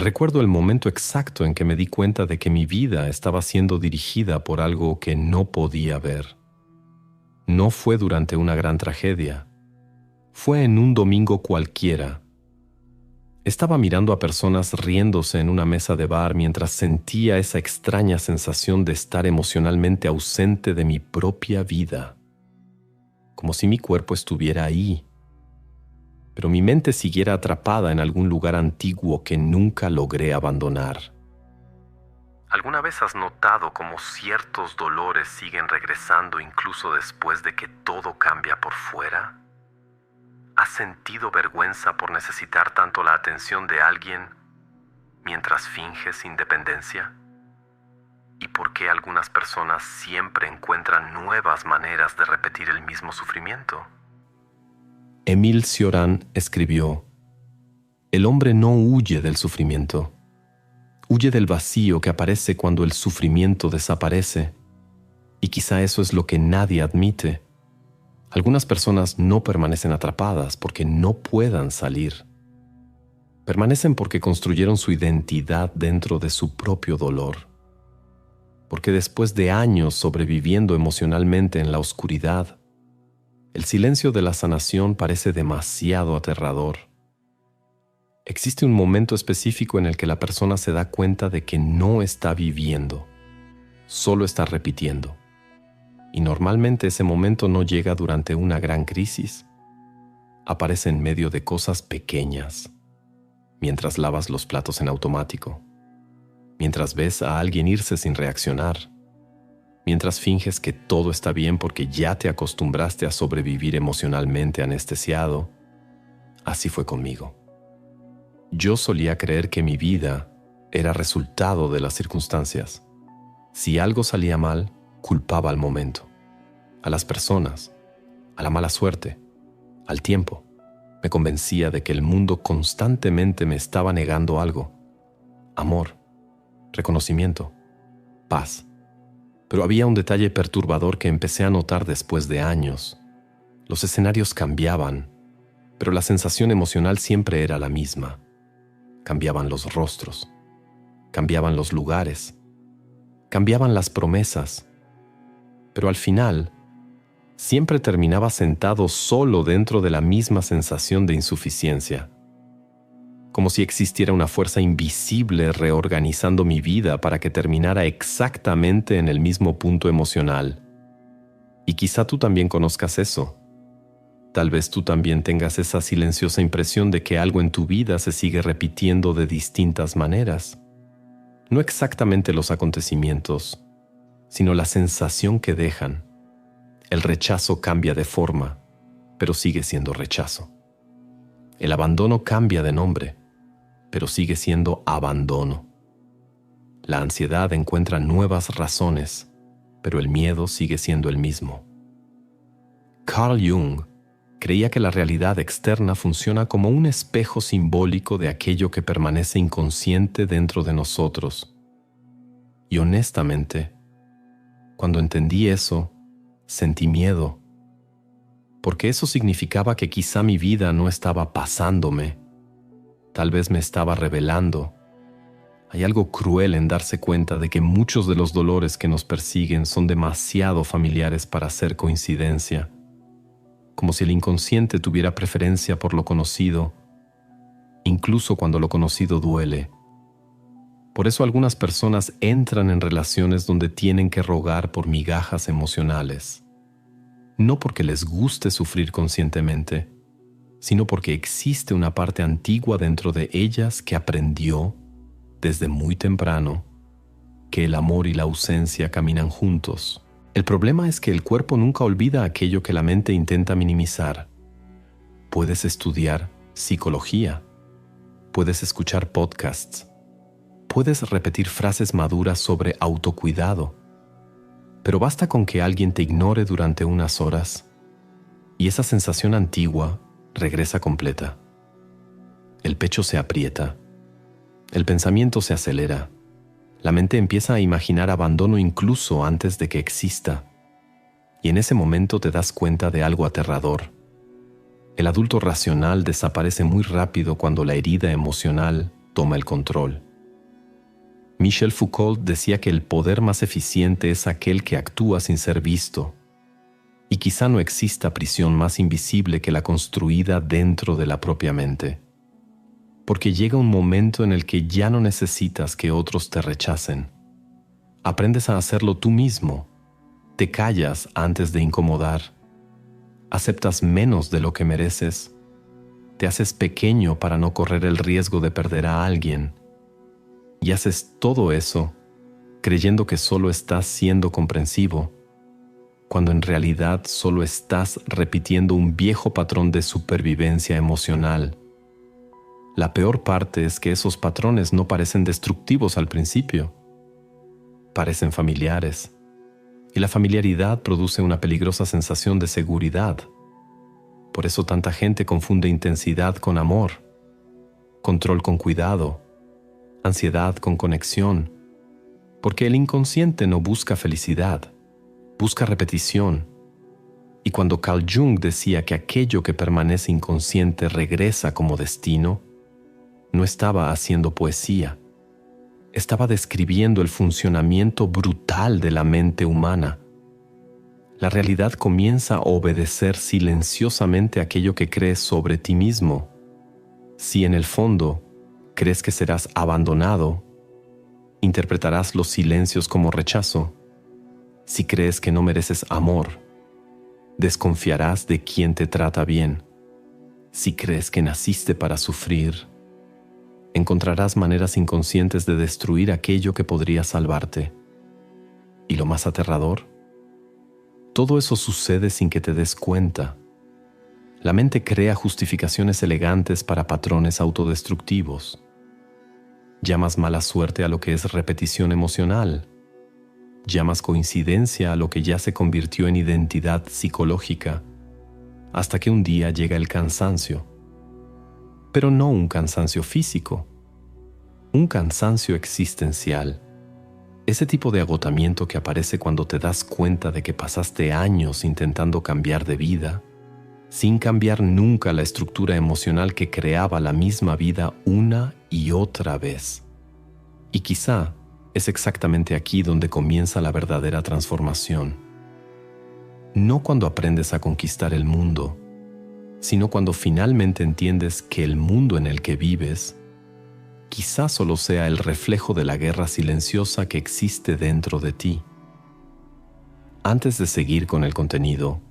Recuerdo el momento exacto en que me di cuenta de que mi vida estaba siendo dirigida por algo que no podía ver. No fue durante una gran tragedia. Fue en un domingo cualquiera. Estaba mirando a personas riéndose en una mesa de bar mientras sentía esa extraña sensación de estar emocionalmente ausente de mi propia vida. Como si mi cuerpo estuviera ahí, pero mi mente siguiera atrapada en algún lugar antiguo que nunca logré abandonar. ¿Alguna vez has notado cómo ciertos dolores siguen regresando incluso después de que todo cambia por fuera? ¿Has sentido vergüenza por necesitar tanto la atención de alguien mientras finges independencia? ¿Y por qué algunas personas siempre encuentran nuevas maneras de repetir el mismo sufrimiento? Émile Cioran escribió: el hombre no huye del sufrimiento, huye del vacío que aparece cuando el sufrimiento desaparece. Y quizá eso es lo que nadie admite. Algunas personas no permanecen atrapadas porque no puedan salir. Permanecen porque construyeron su identidad dentro de su propio dolor. Porque después de años sobreviviendo emocionalmente en la oscuridad, el silencio de la sanación parece demasiado aterrador. Existe un momento específico en el que la persona se da cuenta de que no está viviendo, solo está repitiendo. Y normalmente ese momento no llega durante una gran crisis. Aparece en medio de cosas pequeñas, mientras lavas los platos en automático, mientras ves a alguien irse sin reaccionar, mientras finges que todo está bien porque ya te acostumbraste a sobrevivir emocionalmente anestesiado. Así fue conmigo. Yo solía creer que mi vida era resultado de las circunstancias. Si algo salía mal, culpaba al momento, a las personas, a la mala suerte, al tiempo. Me convencía de que el mundo constantemente me estaba negando algo: amor, reconocimiento, paz. Pero había un detalle perturbador que empecé a notar después de años. Los escenarios cambiaban, pero la sensación emocional siempre era la misma. Cambiaban los rostros, cambiaban los lugares, cambiaban las promesas, pero al final siempre terminaba sentado solo dentro de la misma sensación de insuficiencia, como si existiera una fuerza invisible reorganizando mi vida para que terminara exactamente en el mismo punto emocional. Y quizá tú también conozcas eso. Tal vez tú también tengas esa silenciosa impresión de que algo en tu vida se sigue repitiendo de distintas maneras. No exactamente los acontecimientos, sino la sensación que dejan. El rechazo cambia de forma, pero sigue siendo rechazo. El abandono cambia de nombre, pero sigue siendo abandono. La ansiedad encuentra nuevas razones, pero el miedo sigue siendo el mismo. Carl Jung creía que la realidad externa funciona como un espejo simbólico de aquello que permanece inconsciente dentro de nosotros. Y honestamente, cuando entendí eso, sentí miedo, porque eso significaba que quizá mi vida no estaba pasándome, tal vez me estaba revelando. Hay algo cruel en darse cuenta de que muchos de los dolores que nos persiguen son demasiado familiares para ser coincidencia, como si el inconsciente tuviera preferencia por lo conocido, incluso cuando lo conocido duele. Por eso algunas personas entran en relaciones donde tienen que rogar por migajas emocionales, no porque les guste sufrir conscientemente, sino porque existe una parte antigua dentro de ellas que aprendió, desde muy temprano, que el amor y la ausencia caminan juntos. El problema es que el cuerpo nunca olvida aquello que la mente intenta minimizar. Puedes estudiar psicología, puedes escuchar podcasts, puedes repetir frases maduras sobre autocuidado, pero basta con que alguien te ignore durante unas horas y esa sensación antigua regresa completa. El pecho se aprieta, el pensamiento se acelera, la mente empieza a imaginar abandono incluso antes de que exista, y en ese momento te das cuenta de algo aterrador. El adulto racional desaparece muy rápido cuando la herida emocional toma el control. Michel Foucault decía que el poder más eficiente es aquel que actúa sin ser visto, y quizá no exista prisión más invisible que la construida dentro de la propia mente, porque llega un momento en el que ya no necesitas que otros te rechacen. Aprendes a hacerlo tú mismo, te callas antes de incomodar, aceptas menos de lo que mereces, te haces pequeño para no correr el riesgo de perder a alguien, y haces todo eso creyendo que solo estás siendo comprensivo, cuando en realidad solo estás repitiendo un viejo patrón de supervivencia emocional. La peor parte es que esos patrones no parecen destructivos al principio. Parecen familiares, y la familiaridad produce una peligrosa sensación de seguridad. Por eso tanta gente confunde intensidad con amor, control con cuidado, ansiedad con conexión, porque el inconsciente no busca felicidad, busca repetición. Y cuando Carl Jung decía que aquello que permanece inconsciente regresa como destino, no estaba haciendo poesía, estaba describiendo el funcionamiento brutal de la mente humana. La realidad comienza a obedecer silenciosamente aquello que crees sobre ti mismo. Si en el fondo crees que serás abandonado, interpretarás los silencios como rechazo. Si crees que no mereces amor, desconfiarás de quien te trata bien. Si crees que naciste para sufrir, encontrarás maneras inconscientes de destruir aquello que podría salvarte. Y lo más aterrador, todo eso sucede sin que te des cuenta. La mente crea justificaciones elegantes para patrones autodestructivos. Llamas mala suerte a lo que es repetición emocional. Llamas coincidencia a lo que ya se convirtió en identidad psicológica, hasta que un día llega el cansancio. Pero no un cansancio físico, un cansancio existencial. Ese tipo de agotamiento que aparece cuando te das cuenta de que pasaste años intentando cambiar de vida, sin cambiar nunca la estructura emocional que creaba la misma vida una y otra vez. Y quizá es exactamente aquí donde comienza la verdadera transformación. No cuando aprendes a conquistar el mundo, sino cuando finalmente entiendes que el mundo en el que vives quizá solo sea el reflejo de la guerra silenciosa que existe dentro de ti. Antes de seguir con el contenido,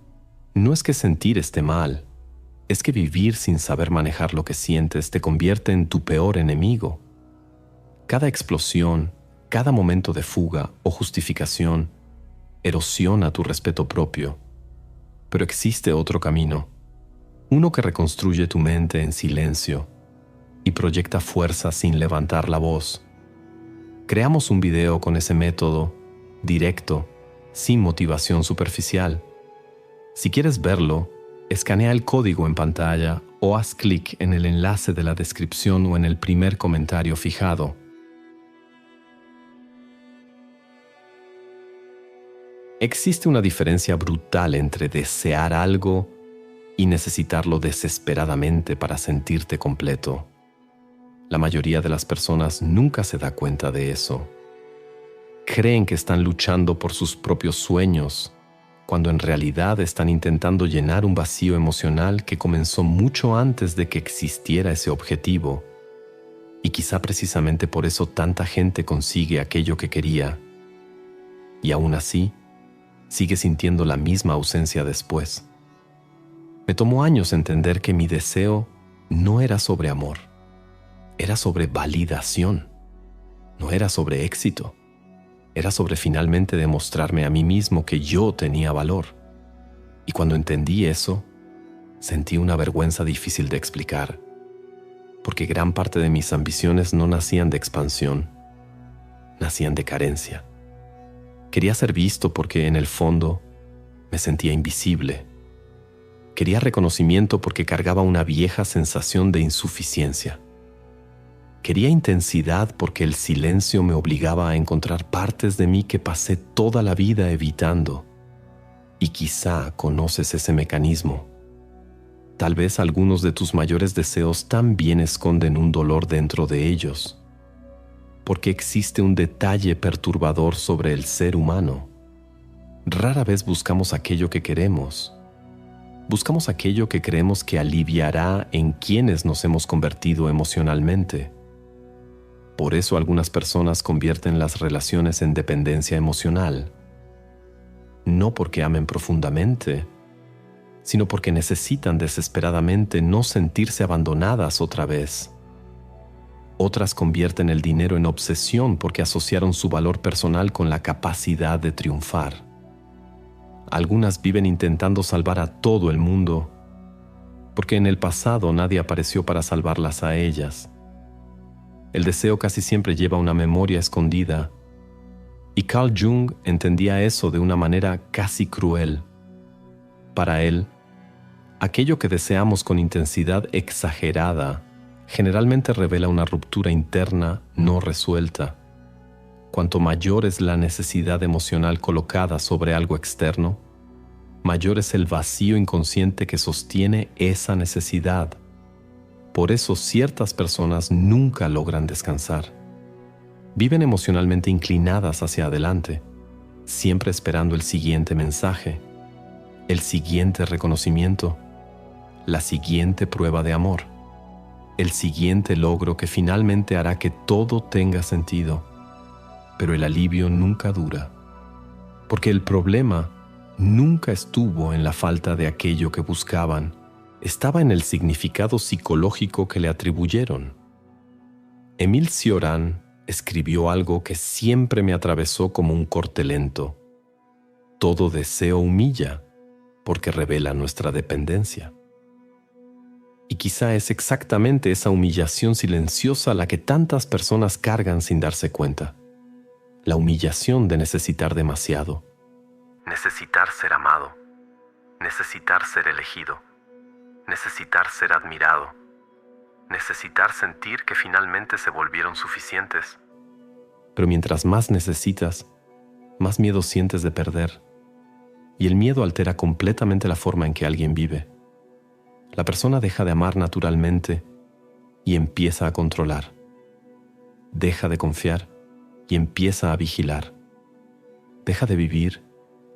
no es que sentir esté mal, es que vivir sin saber manejar lo que sientes te convierte en tu peor enemigo. Cada explosión, cada momento de fuga o justificación erosiona tu respeto propio. Pero existe otro camino, uno que reconstruye tu mente en silencio y proyecta fuerza sin levantar la voz. Creamos un video con ese método, directo, sin motivación superficial. Si quieres verlo, escanea el código en pantalla o haz clic en el enlace de la descripción o en el primer comentario fijado. Existe una diferencia brutal entre desear algo y necesitarlo desesperadamente para sentirte completo. La mayoría de las personas nunca se da cuenta de eso. Creen que están luchando por sus propios sueños, cuando en realidad están intentando llenar un vacío emocional que comenzó mucho antes de que existiera ese objetivo. Y quizá precisamente por eso tanta gente consigue aquello que quería. Y aún así, sigue sintiendo la misma ausencia después. Me tomó años entender que mi deseo no era sobre amor, era sobre validación, no era sobre éxito, era sobre finalmente demostrarme a mí mismo que yo tenía valor. Y cuando entendí eso, sentí una vergüenza difícil de explicar, porque gran parte de mis ambiciones no nacían de expansión, nacían de carencia. Quería ser visto porque en el fondo me sentía invisible. Quería reconocimiento porque cargaba una vieja sensación de insuficiencia. Quería intensidad porque el silencio me obligaba a encontrar partes de mí que pasé toda la vida evitando. Y quizá conoces ese mecanismo. Tal vez algunos de tus mayores deseos también esconden un dolor dentro de ellos, porque existe un detalle perturbador sobre el ser humano. Rara vez buscamos aquello que queremos. Buscamos aquello que creemos que aliviará en quienes nos hemos convertido emocionalmente. Por eso algunas personas convierten las relaciones en dependencia emocional. No porque amen profundamente, sino porque necesitan desesperadamente no sentirse abandonadas otra vez. Otras convierten el dinero en obsesión porque asociaron su valor personal con la capacidad de triunfar. Algunas viven intentando salvar a todo el mundo, porque en el pasado nadie apareció para salvarlas a ellas. El deseo casi siempre lleva una memoria escondida, y Carl Jung entendía eso de una manera casi cruel. Para él, aquello que deseamos con intensidad exagerada generalmente revela una ruptura interna no resuelta. Cuanto mayor es la necesidad emocional colocada sobre algo externo, mayor es el vacío inconsciente que sostiene esa necesidad. Por eso ciertas personas nunca logran descansar. Viven emocionalmente inclinadas hacia adelante, siempre esperando el siguiente mensaje, el siguiente reconocimiento, la siguiente prueba de amor, el siguiente logro que finalmente hará que todo tenga sentido. Pero el alivio nunca dura, porque el problema nunca estuvo en la falta de aquello que buscaban, estaba en el significado psicológico que le atribuyeron. Émile Cioran escribió algo que siempre me atravesó como un corte lento. Todo deseo humilla, porque revela nuestra dependencia. Y quizá es exactamente esa humillación silenciosa la que tantas personas cargan sin darse cuenta. La humillación de necesitar demasiado. Necesitar ser amado. Necesitar ser elegido. Necesitar ser admirado. Necesitar sentir que finalmente se volvieron suficientes. Pero mientras más necesitas, más miedo sientes de perder. Y el miedo altera completamente la forma en que alguien vive. La persona deja de amar naturalmente y empieza a controlar. Deja de confiar y empieza a vigilar. Deja de vivir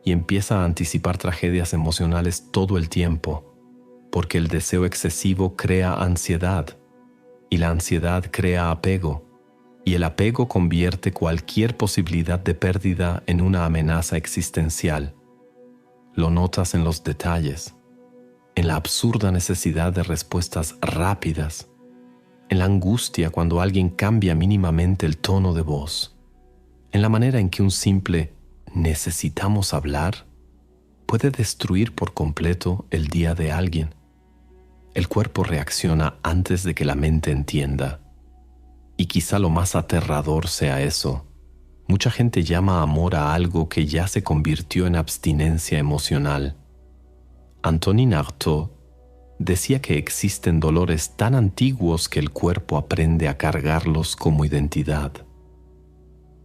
y empieza a anticipar tragedias emocionales todo el tiempo, porque el deseo excesivo crea ansiedad, y la ansiedad crea apego, y el apego convierte cualquier posibilidad de pérdida en una amenaza existencial. Lo notas en los detalles, en la absurda necesidad de respuestas rápidas, en la angustia cuando alguien cambia mínimamente el tono de voz, en la manera en que un simple «necesitamos hablar» puede destruir por completo el día de alguien. El cuerpo reacciona antes de que la mente entienda. Y quizá lo más aterrador sea eso. Mucha gente llama amor a algo que ya se convirtió en abstinencia emocional. Antonin Artaud decía que existen dolores tan antiguos que el cuerpo aprende a cargarlos como identidad.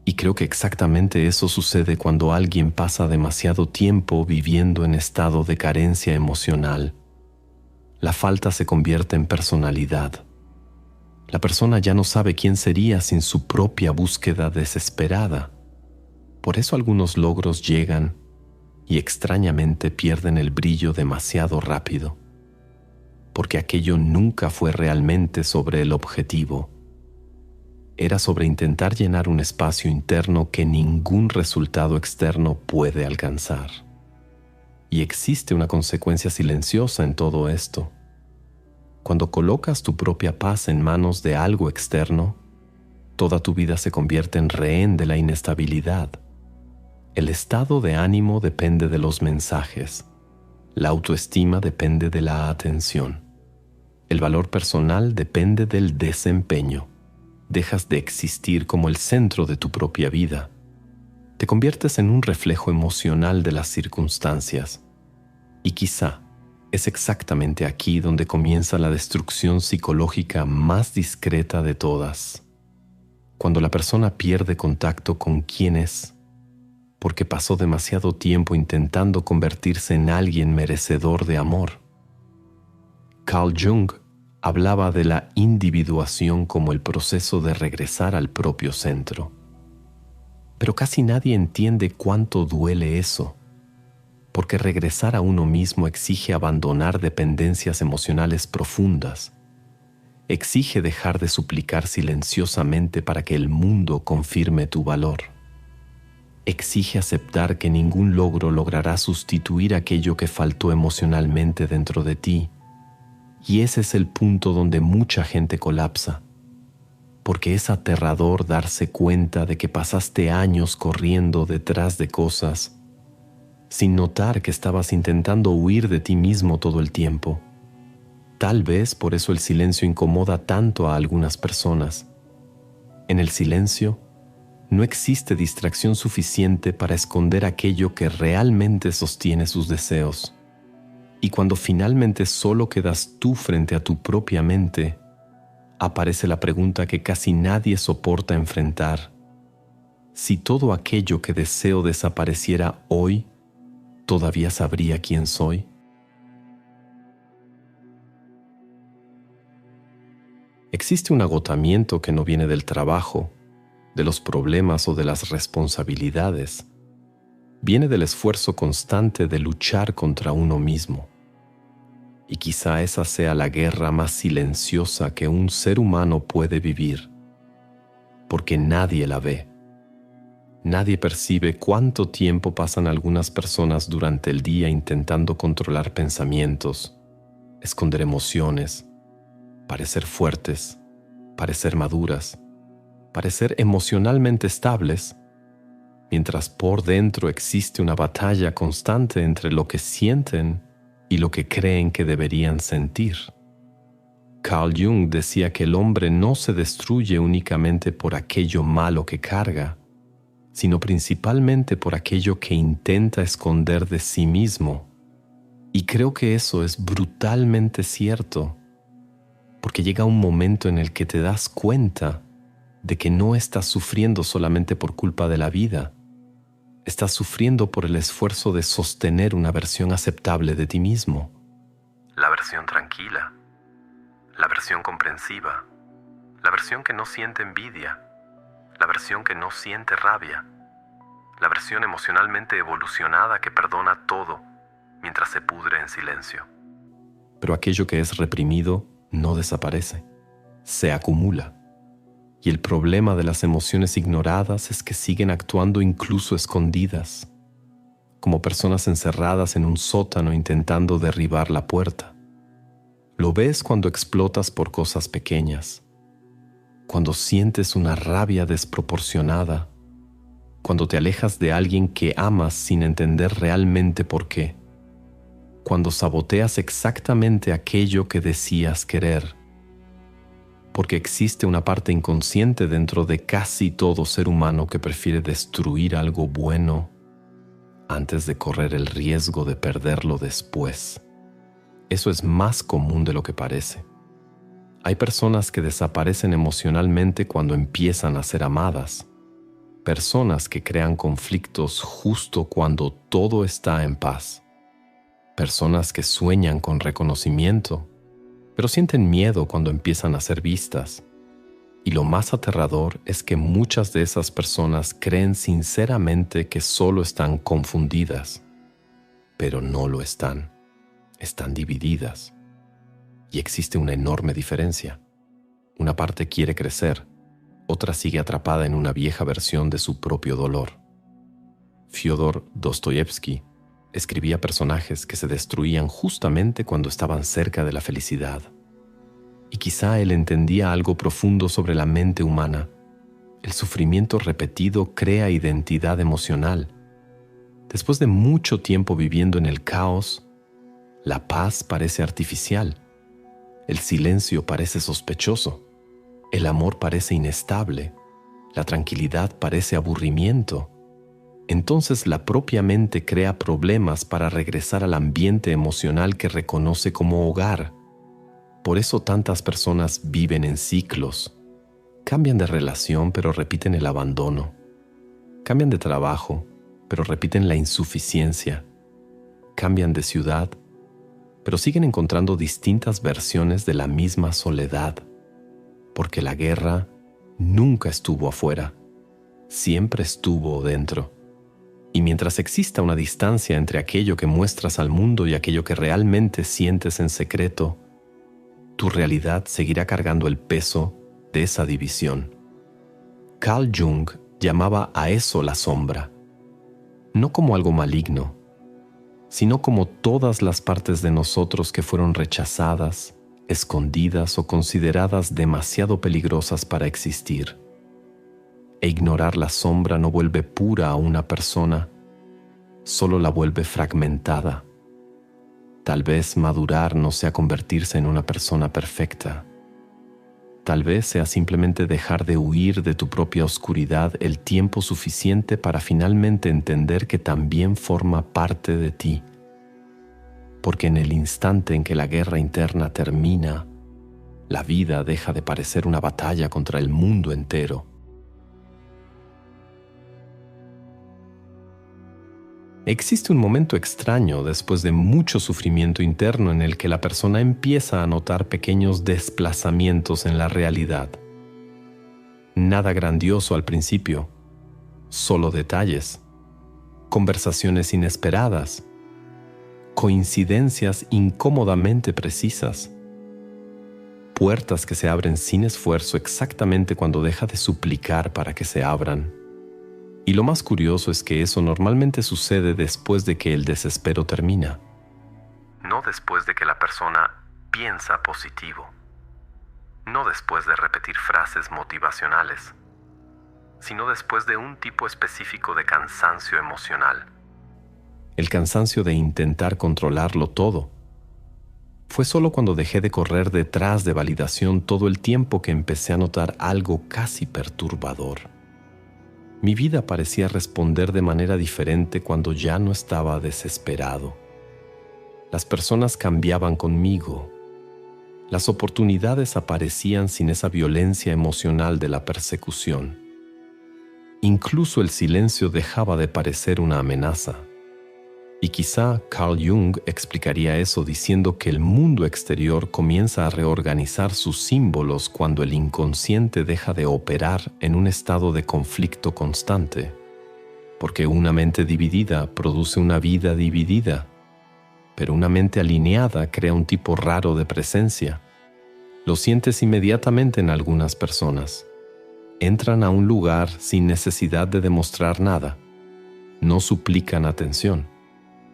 Y creo que exactamente eso sucede cuando alguien pasa demasiado tiempo viviendo en estado de carencia emocional. La falta se convierte en personalidad. La persona ya no sabe quién sería sin su propia búsqueda desesperada. Por eso algunos logros llegan y extrañamente pierden el brillo demasiado rápido, porque aquello nunca fue realmente sobre el objetivo. Era sobre intentar llenar un espacio interno que ningún resultado externo puede alcanzar. Y existe una consecuencia silenciosa en todo esto. Cuando colocas tu propia paz en manos de algo externo, toda tu vida se convierte en rehén de la inestabilidad. El estado de ánimo depende de los mensajes. La autoestima depende de la atención. El valor personal depende del desempeño. Dejas de existir como el centro de tu propia vida. Te conviertes en un reflejo emocional de las circunstancias. Y quizá es exactamente aquí donde comienza la destrucción psicológica más discreta de todas. Cuando la persona pierde contacto con quién es, porque pasó demasiado tiempo intentando convertirse en alguien merecedor de amor. Carl Jung hablaba de la individuación como el proceso de regresar al propio centro. Pero casi nadie entiende cuánto duele eso, porque regresar a uno mismo exige abandonar dependencias emocionales profundas, exige dejar de suplicar silenciosamente para que el mundo confirme tu valor, exige aceptar que ningún logro logrará sustituir aquello que faltó emocionalmente dentro de ti. Y ese es el punto donde mucha gente colapsa, porque es aterrador darse cuenta de que pasaste años corriendo detrás de cosas sin notar que estabas intentando huir de ti mismo todo el tiempo. Tal vez por eso el silencio incomoda tanto a algunas personas. En el silencio no existe distracción suficiente para esconder aquello que realmente sostiene sus deseos. Y cuando finalmente solo quedas tú frente a tu propia mente, aparece la pregunta que casi nadie soporta enfrentar. Si todo aquello que deseo desapareciera hoy, ¿todavía sabría quién soy? Existe un agotamiento que no viene del trabajo, de los problemas o de las responsabilidades. Viene del esfuerzo constante de luchar contra uno mismo. Y quizá esa sea la guerra más silenciosa que un ser humano puede vivir, porque nadie la ve. Nadie percibe cuánto tiempo pasan algunas personas durante el día intentando controlar pensamientos, esconder emociones, parecer fuertes, parecer maduras, parecer emocionalmente estables, mientras por dentro existe una batalla constante entre lo que sienten y lo que creen que deberían sentir. Carl Jung decía que el hombre no se destruye únicamente por aquello malo que carga, sino principalmente por aquello que intenta esconder de sí mismo. Y creo que eso es brutalmente cierto, porque llega un momento en el que te das cuenta de que no estás sufriendo solamente por culpa de la vida. Estás sufriendo por el esfuerzo de sostener una versión aceptable de ti mismo. La versión tranquila, la versión comprensiva, la versión que no siente envidia, la versión que no siente rabia, la versión emocionalmente evolucionada que perdona todo mientras se pudre en silencio. Pero aquello que es reprimido no desaparece, se acumula. Y el problema de las emociones ignoradas es que siguen actuando incluso escondidas, como personas encerradas en un sótano intentando derribar la puerta. Lo ves cuando explotas por cosas pequeñas, cuando sientes una rabia desproporcionada, cuando te alejas de alguien que amas sin entender realmente por qué, cuando saboteas exactamente aquello que decías querer, porque existe una parte inconsciente dentro de casi todo ser humano que prefiere destruir algo bueno antes de correr el riesgo de perderlo después. Eso es más común de lo que parece. Hay personas que desaparecen emocionalmente cuando empiezan a ser amadas, personas que crean conflictos justo cuando todo está en paz, personas que sueñan con reconocimiento, pero sienten miedo cuando empiezan a ser vistas. Y lo más aterrador es que muchas de esas personas creen sinceramente que solo están confundidas, pero no lo están. Están divididas. Y existe una enorme diferencia. Una parte quiere crecer, otra sigue atrapada en una vieja versión de su propio dolor. Fyodor Dostoyevsky escribía personajes que se destruían justamente cuando estaban cerca de la felicidad. Y quizá él entendía algo profundo sobre la mente humana. El sufrimiento repetido crea identidad emocional. Después de mucho tiempo viviendo en el caos, la paz parece artificial. El silencio parece sospechoso. El amor parece inestable. La tranquilidad parece aburrimiento. Entonces la propia mente crea problemas para regresar al ambiente emocional que reconoce como hogar. Por eso tantas personas viven en ciclos. Cambian de relación, pero repiten el abandono. Cambian de trabajo, pero repiten la insuficiencia. Cambian de ciudad, pero siguen encontrando distintas versiones de la misma soledad, porque la guerra nunca estuvo afuera, siempre estuvo dentro. Y mientras exista una distancia entre aquello que muestras al mundo y aquello que realmente sientes en secreto, tu realidad seguirá cargando el peso de esa división. Carl Jung llamaba a eso la sombra, no como algo maligno, sino como todas las partes de nosotros que fueron rechazadas, escondidas o consideradas demasiado peligrosas para existir. E ignorar la sombra no vuelve pura a una persona, solo la vuelve fragmentada. Tal vez madurar no sea convertirse en una persona perfecta. Tal vez sea simplemente dejar de huir de tu propia oscuridad el tiempo suficiente para finalmente entender que también forma parte de ti. Porque en el instante en que la guerra interna termina, la vida deja de parecer una batalla contra el mundo entero. Existe un momento extraño después de mucho sufrimiento interno en el que la persona empieza a notar pequeños desplazamientos en la realidad. Nada grandioso al principio, solo detalles, conversaciones inesperadas, coincidencias incómodamente precisas, puertas que se abren sin esfuerzo exactamente cuando deja de suplicar para que se abran. Y lo más curioso es que eso normalmente sucede después de que el desespero termina. No después de que la persona piensa positivo. No después de repetir frases motivacionales, sino después de un tipo específico de cansancio emocional. El cansancio de intentar controlarlo todo. Fue solo cuando dejé de correr detrás de validación todo el tiempo que empecé a notar algo casi perturbador. Mi vida parecía responder de manera diferente cuando ya no estaba desesperado. Las personas cambiaban conmigo. Las oportunidades aparecían sin esa violencia emocional de la persecución. Incluso el silencio dejaba de parecer una amenaza. Y quizá Carl Jung explicaría eso diciendo que el mundo exterior comienza a reorganizar sus símbolos cuando el inconsciente deja de operar en un estado de conflicto constante, porque una mente dividida produce una vida dividida, pero una mente alineada crea un tipo raro de presencia. Lo sientes inmediatamente en algunas personas. Entran a un lugar sin necesidad de demostrar nada. No suplican atención.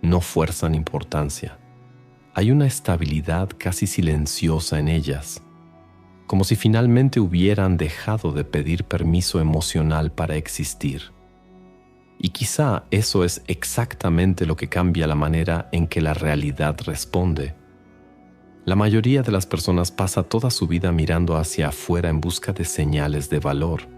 No fuerzan importancia. Hay una estabilidad casi silenciosa en ellas, como si finalmente hubieran dejado de pedir permiso emocional para existir. Y quizá eso es exactamente lo que cambia la manera en que la realidad responde. La mayoría de las personas pasa toda su vida mirando hacia afuera en busca de señales de valor.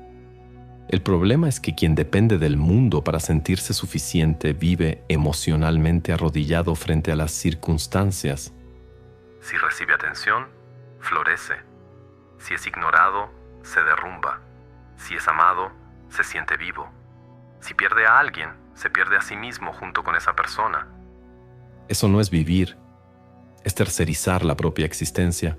El problema es que quien depende del mundo para sentirse suficiente vive emocionalmente arrodillado frente a las circunstancias. Si recibe atención, florece. Si es ignorado, se derrumba. Si es amado, se siente vivo. Si pierde a alguien, se pierde a sí mismo junto con esa persona. Eso no es vivir, es tercerizar la propia existencia.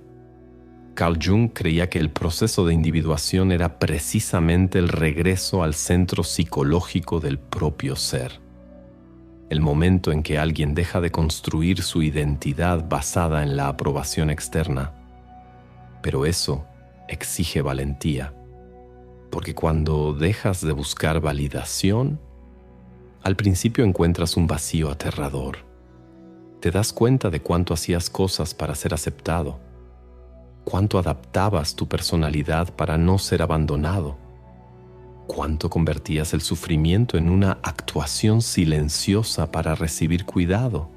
Carl Jung creía que el proceso de individuación era precisamente el regreso al centro psicológico del propio ser. El momento en que alguien deja de construir su identidad basada en la aprobación externa. Pero eso exige valentía, porque cuando dejas de buscar validación, al principio encuentras un vacío aterrador. Te das cuenta de cuánto hacías cosas para ser aceptado, cuánto adaptabas tu personalidad para no ser abandonado, cuánto convertías el sufrimiento en una actuación silenciosa para recibir cuidado.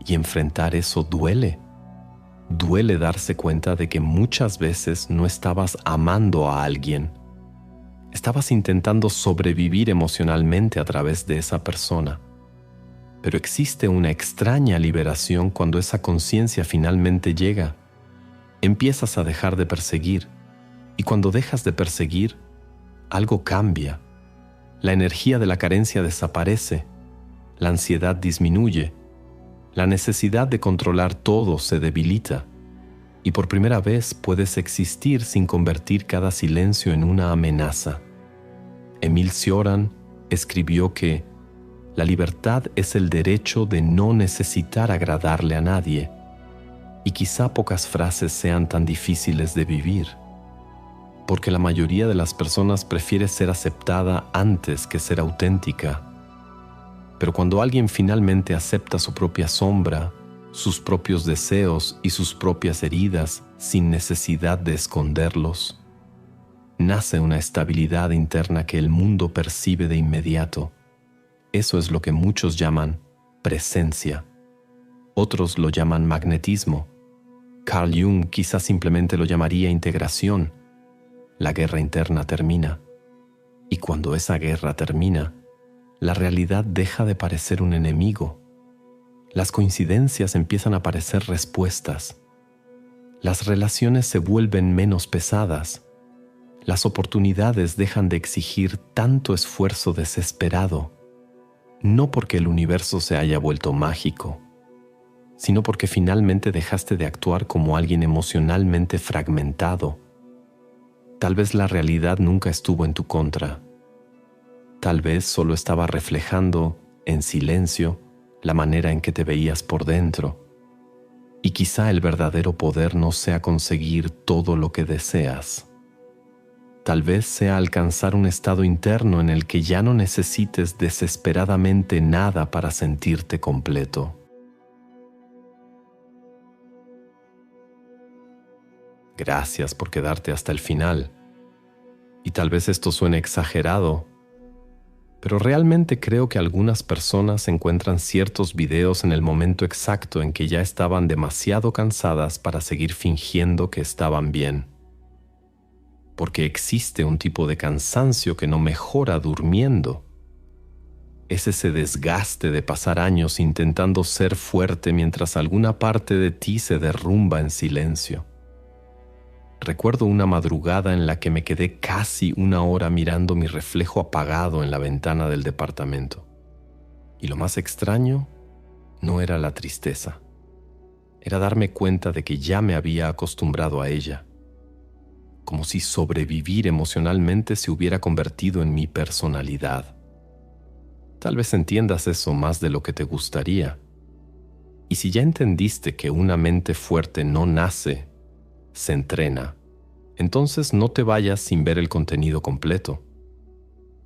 Y enfrentar eso duele. Duele darse cuenta de que muchas veces no estabas amando a alguien. Estabas intentando sobrevivir emocionalmente a través de esa persona. Pero existe una extraña liberación cuando esa conciencia finalmente llega. Empiezas a dejar de perseguir, y cuando dejas de perseguir, algo cambia. La energía de la carencia desaparece, la ansiedad disminuye, La necesidad de controlar todo se debilita y por primera vez puedes existir sin convertir cada silencio en una amenaza. Emil Cioran escribió que la libertad es el derecho de no necesitar agradarle a nadie, y quizá pocas frases sean tan difíciles de vivir, porque la mayoría de las personas prefiere ser aceptada antes que ser auténtica. Pero cuando alguien finalmente acepta su propia sombra, sus propios deseos y sus propias heridas sin necesidad de esconderlos, nace una estabilidad interna que el mundo percibe de inmediato. Eso es lo que muchos llaman presencia. Otros lo llaman magnetismo. Carl Jung quizás simplemente lo llamaría integración. La guerra interna termina. Y cuando esa guerra termina, la realidad deja de parecer un enemigo. Las coincidencias empiezan a parecer respuestas. Las relaciones se vuelven menos pesadas. Las oportunidades dejan de exigir tanto esfuerzo desesperado, no porque el universo se haya vuelto mágico, sino porque finalmente dejaste de actuar como alguien emocionalmente fragmentado. Tal vez la realidad nunca estuvo en tu contra. Tal vez solo estaba reflejando, en silencio, la manera en que te veías por dentro. Y quizá el verdadero poder no sea conseguir todo lo que deseas. Tal vez sea alcanzar un estado interno en el que ya no necesites desesperadamente nada para sentirte completo. Gracias por quedarte hasta el final. Y tal vez esto suene exagerado, pero realmente creo que algunas personas encuentran ciertos videos en el momento exacto en que ya estaban demasiado cansadas para seguir fingiendo que estaban bien. Porque existe un tipo de cansancio que no mejora durmiendo. Es ese desgaste de pasar años intentando ser fuerte mientras alguna parte de ti se derrumba en silencio. Recuerdo una madrugada en la que me quedé casi una hora mirando mi reflejo apagado en la ventana del departamento. Y lo más extraño no era la tristeza. Era darme cuenta de que ya me había acostumbrado a ella. Como si sobrevivir emocionalmente se hubiera convertido en mi personalidad. Tal vez entiendas eso más de lo que te gustaría. Y si ya entendiste que una mente fuerte no nace, se entrena, entonces no te vayas sin ver el contenido completo.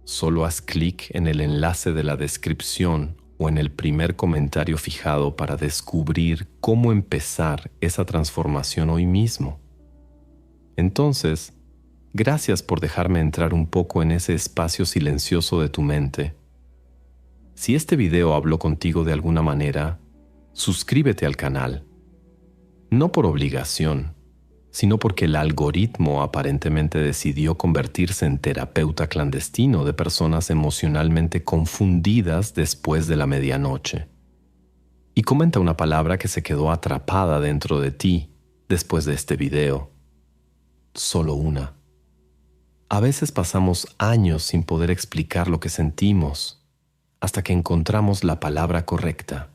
Solo haz clic en el enlace de la descripción o en el primer comentario fijado para descubrir cómo empezar esa transformación hoy mismo. Entonces, gracias por dejarme entrar un poco en ese espacio silencioso de tu mente. Si este video habló contigo de alguna manera, suscríbete al canal. No por obligación, sino porque el algoritmo aparentemente decidió convertirse en terapeuta clandestino de personas emocionalmente confundidas después de la medianoche. Y comenta una palabra que se quedó atrapada dentro de ti después de este video. Solo una. A veces pasamos años sin poder explicar lo que sentimos, hasta que encontramos la palabra correcta.